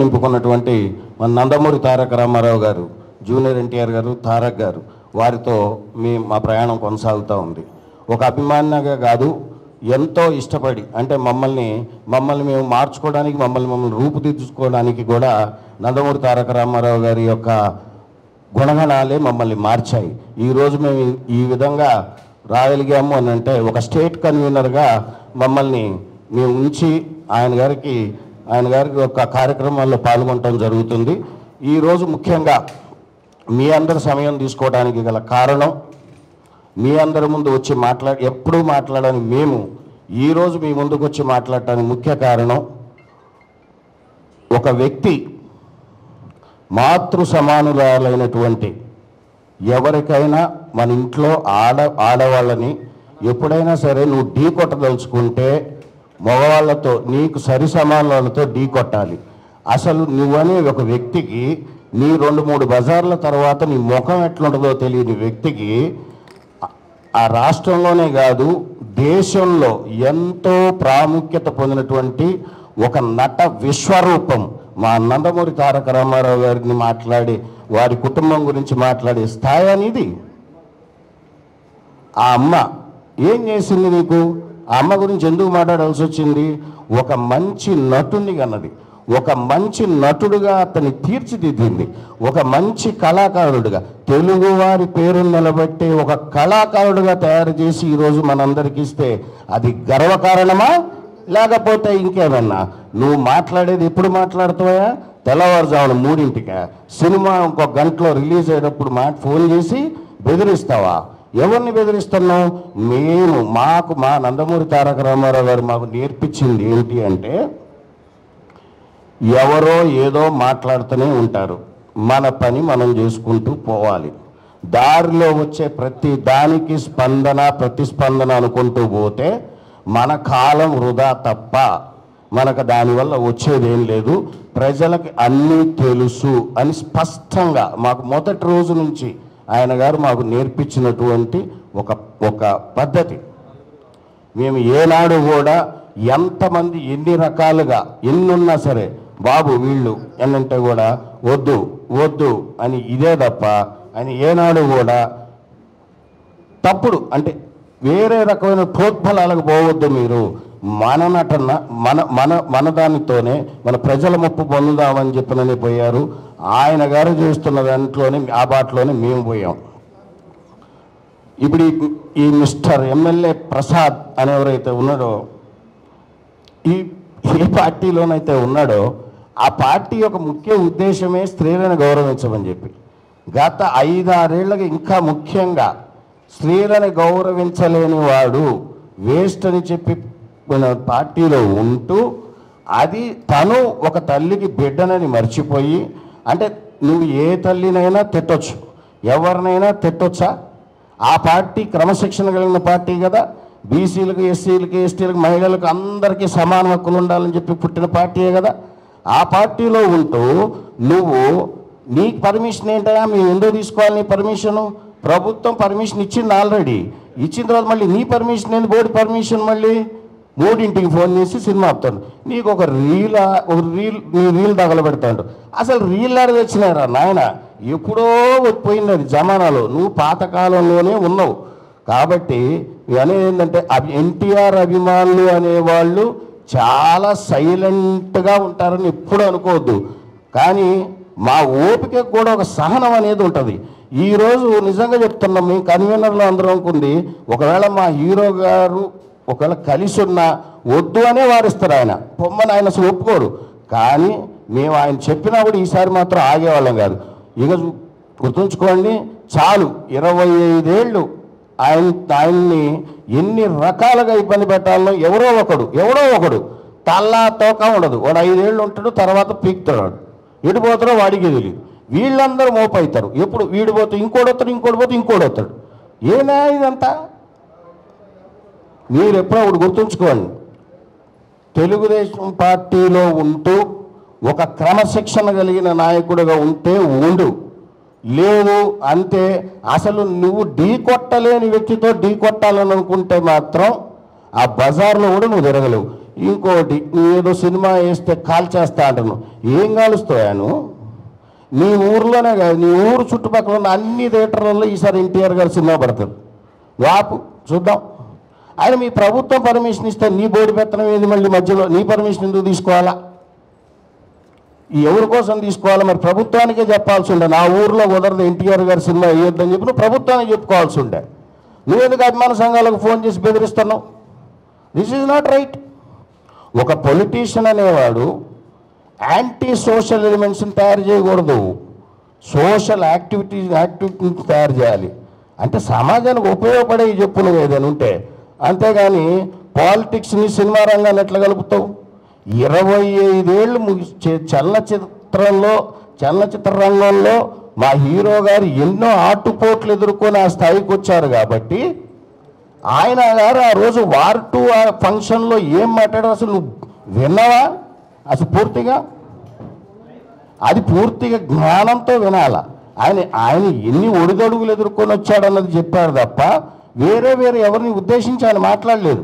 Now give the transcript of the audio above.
నింపుకున్నటువంటి మన నందమూరి తారక రామారావు గారు, జూనియర్ ఎన్టీఆర్ గారు, తారక్ గారు, వారితో మా ప్రయాణం కొనసాగుతూ ఉంది. ఒక అభిమానిగా కాదు, ఎంతో ఇష్టపడి, అంటే మమ్మల్ని మేము మార్చుకోవడానికి, మమ్మల్ని రూపుదిద్దుకోవడానికి కూడా నందమూరి తారక రామారావు గారి యొక్క గుణగణాలే మమ్మల్ని మార్చాయి. ఈరోజు మేము ఈ విధంగా రాగలిగాము అని అంటే ఒక స్టేట్ కన్వీనర్గా మమ్మల్ని మేము ఉంచి ఆయన గారి యొక్క కార్యక్రమాల్లో పాల్గొనడం జరుగుతుంది. ఈరోజు ముఖ్యంగా మీ అందరి సమయం తీసుకోవడానికి గల కారణం, మీ అందరి ముందు వచ్చి ఎప్పుడూ మాట్లాడని మేము ఈరోజు మీ ముందుకు వచ్చి మాట్లాడటానికి ముఖ్య కారణం, ఒక వ్యక్తి మాతృ సమానురాలైనటువంటి ఎవరికైనా మన ఇంట్లో ఆడవాళ్ళని ఎప్పుడైనా సరే నువ్వు ఢీ కొట్టదలుచుకుంటే మగవాళ్ళతో, నీకు సరి సమానులతో ఢీ కొట్టాలి. అసలు నువ్వనే ఒక వ్యక్తికి నీ 2-3 బజార్ల తర్వాత నీ ముఖం ఎట్లుంటుందో తెలియని వ్యక్తికి ఆ రాష్ట్రంలోనే కాదు దేశంలో ఎంతో ప్రాముఖ్యత పొందినటువంటి ఒక నట విశ్వరూపం మా నందమూరి తారక రామారావు గారిని మాట్లాడి వారి కుటుంబం గురించి మాట్లాడే స్థాయి అనేది. ఆ అమ్మ ఏం చేసింది నీకు? ఆ అమ్మ గురించి ఎందుకు మాట్లాడాల్సి వచ్చింది? ఒక మంచి నటుని కన్నది, ఒక మంచి నటుడుగా అతన్ని తీర్చిదిద్దింది, ఒక మంచి కళాకారుడుగా, తెలుగువారి పేరును నిలబెట్టే ఒక కళాకారుడుగా తయారు చేసి ఈరోజు మనందరికి ఇస్తే అది గర్వకారణమా లేకపోతే ఇంకేమన్నా? నువ్వు మాట్లాడేది ఎప్పుడు మాట్లాడుతావా? తెల్లవారుజామున 3ంటికా? సినిమా ఇంకొక గంటలో రిలీజ్ అయ్యేటప్పుడు ఫోన్ చేసి బెదిరిస్తావా? ఎవరిని బెదిరిస్తున్నావు? మా నందమూరి తారక రామారావు గారు మాకు నేర్పించింది ఏంటి అంటే, ఎవరో ఏదో మాట్లాడుతూనే ఉంటారు, మన పని మనం చేసుకుంటూ పోవాలి. దారిలో వచ్చే ప్రతి దానికి ప్రతిస్పందన అనుకుంటూ పోతే మన కాలం వృధా తప్ప మనకు దానివల్ల వచ్చేదేం లేదు. ప్రజలకు అన్నీ తెలుసు అని స్పష్టంగా మాకు మొదటి రోజు నుంచి ఆయన గారు మాకు నేర్పించినటువంటి ఒక పద్ధతి. మేము ఏనాడు కూడా ఎంతమంది ఎన్ని రకాలుగా ఎన్నున్నా సరే, బాబు వీళ్ళు ఎన్నంటే కూడా వద్దు అని ఇదే తప్ప అని ఏనాడు కూడా తప్పుడు అంటే వేరే రకమైన ప్రోద్బలాలకు పోవద్దు. మీరు మన నటన మన దానితోనే మన ప్రజల ముప్పు పొందుదామని చెప్పినని పోయారు. ఆయన గారు చేస్తున్న దాంట్లోనే ఆ బాటలోనే మేము పోయాం. ఇప్పుడు ఈ మిస్టర్ ఎమ్మెల్యే ప్రసాద్ అనేవరైతే ఉన్నాడో, ఏ పార్టీలోనైతే ఉన్నాడో ఆ పార్టీ యొక్క ముఖ్య ఉద్దేశమే స్త్రీలను గౌరవించమని చెప్పి, గత 5-6 ఏళ్ళకి ఇంకా ముఖ్యంగా స్త్రీలను గౌరవించలేని వాడు వేస్ట్ అని చెప్పి పార్టీలో ఉంటూ, అది తను ఒక తల్లికి బిడ్డనని మర్చిపోయి, అంటే నువ్వు ఏ తల్లినైనా తిట్టొచ్చు, ఎవరినైనా తిట్టొచ్చా? ఆ పార్టీ క్రమశిక్షణ కలిగిన పార్టీ కదా, బీసీలకు, ఎస్సీలకు, ఎస్టీలకు, మహిళలకు అందరికీ సమాన హక్కులు ఉండాలని చెప్పి పుట్టిన పార్టీయే కదా. ఆ పార్టీలో ఉంటూ నీకు పర్మిషన్ ఏంటా? మేము ఎందుకు తీసుకోవాలి నీ పర్మిషను? ప్రభుత్వం పర్మిషన్ ఇచ్చింది, ఆల్రెడీ ఇచ్చిన తర్వాత మళ్ళీ నీ పర్మిషన్ ఏంది? బోర్డు పర్మిషన్ మళ్ళీ 3ంటికి ఫోన్ చేసి సినిమా ఆపుతాడు. నీకు ఒక రీల్ తగలబెడతాడు. అసలు రీల్ ఆడ తెచ్చినారా నాయన? ఎప్పుడో పోయింది అది జమానాలో. నువ్వు పాతకాలంలోనే ఉన్నావు. కాబట్టి అనేది ఏంటంటే, ఎన్టీఆర్ అభిమానులు అనేవాళ్ళు చాలా సైలెంట్గా ఉంటారని ఎప్పుడు అనుకోవద్దు. కానీ మా ఓపిక కూడా ఒక సహనం అనేది ఉంటుంది. ఈరోజు నిజంగా చెప్తున్నాం, మేము కన్వీనర్లో అందరం అనుకుంది, ఒకవేళ మా హీరో గారు ఒకవేళ కలిసి ఉన్నా వద్దు అనే వారిస్తారు. ఆయన పొమ్మని ఆయన అసలు ఒప్పుకోరు. కానీ మేము ఆయన చెప్పినా కూడా ఈసారి మాత్రం ఆగేవాళ్ళం కాదు. ఇక గుర్తుంచుకోండి, చాలు 25 ఏళ్ళు ఆయన్ని ఎన్ని రకాలుగా ఇబ్బంది పెట్టాలో ఎవరో ఒకడు తల్లా తోక ఉండదు. వాడు 5 ఏళ్ళు ఉంటాడు, తర్వాత పీక్తాడు. ఎడిపోతాడో వాడికి తెలియదు. వీళ్ళందరూ మోపవుతారు. ఎప్పుడు వీడిపోతే ఇంకోటి వస్తాడు. ఏనా ఇదంతా? మీరు ఎప్పుడో ఒకటి గుర్తుంచుకోండి, తెలుగుదేశం పార్టీలో ఉంటూ ఒక క్రమశిక్షణ కలిగిన నాయకుడిగా ఉంటే లేదు అంతే. అసలు నువ్వు ఢీ కొట్టలేని వ్యక్తితో ఢీ కొట్టాలని అనుకుంటే మాత్రం ఆ బజార్లో కూడా నువ్వు తిరగలేవు. ఇంకోటి ఏదో సినిమా వేస్తే కాల్చేస్తా అంటాను. ఏం కాలుస్తాయాను? నీ ఊర్లోనే కాదు, నీ ఊరు చుట్టుపక్కల ఉన్న అన్ని థియేటర్లలో ఈసారి ఎన్టీఆర్ గారు సినిమా పడతారు. వాపు చూద్దాం. ఆయన మీ ప్రభుత్వం పర్మిషన్ ఇస్తే నీ బోర్డు పెత్తనం ఏది? మళ్ళీ మధ్యలో నీ పర్మిషన్ ఎందుకు తీసుకోవాలా? ఎవరి కోసం తీసుకోవాలా? మరి ప్రభుత్వానికే చెప్పాల్సి ఉండే, నా ఊర్లో కుదరదు ఎన్టీఆర్ గారి సినిమా వేయొద్దని చెప్పి నువ్వు ప్రభుత్వానికి చెప్పుకోవాల్సి ఉండే. నువ్వెందుకు అభిమాన సంఘాలకు ఫోన్ చేసి బెదిరిస్తున్నావు? This is not right. ఒక పొలిటీషియన్ అనేవాడు యాంటీ సోషల్ ఎలిమెంట్స్ని తయారు చేయకూడదు, సోషల్ యాక్టివిటీని తయారు చేయాలి. అంటే సమాజానికి ఉపయోగపడే చెప్పు నువ్వు ఏదైనా ఉంటే. అంతేగాని పాలిటిక్స్ని సినిమా రంగాన్ని ఎట్లా కలుపుతావు? 25 ఏళ్ళు చలనచిత్ర రంగంలో మా హీరో గారు ఎన్నో ఆటుపోట్లు ఎదుర్కొని ఆ స్థాయికి వచ్చారు. కాబట్టి ఆయన గారు ఆ రోజు వార్ 2 ఆ ఫంక్షన్లో ఏం మాట్లాడారు అసలు నువ్వు విన్నావా? అసలు పూర్తిగా అది పూర్తిగా జ్ఞానంతో వినాల. ఆయన ఎన్ని ఒడిదొడుగులు ఎదుర్కొని వచ్చాడన్నది చెప్పాడు తప్ప వేరే ఎవరిని ఉద్దేశించి ఆయన మాట్లాడలేదు.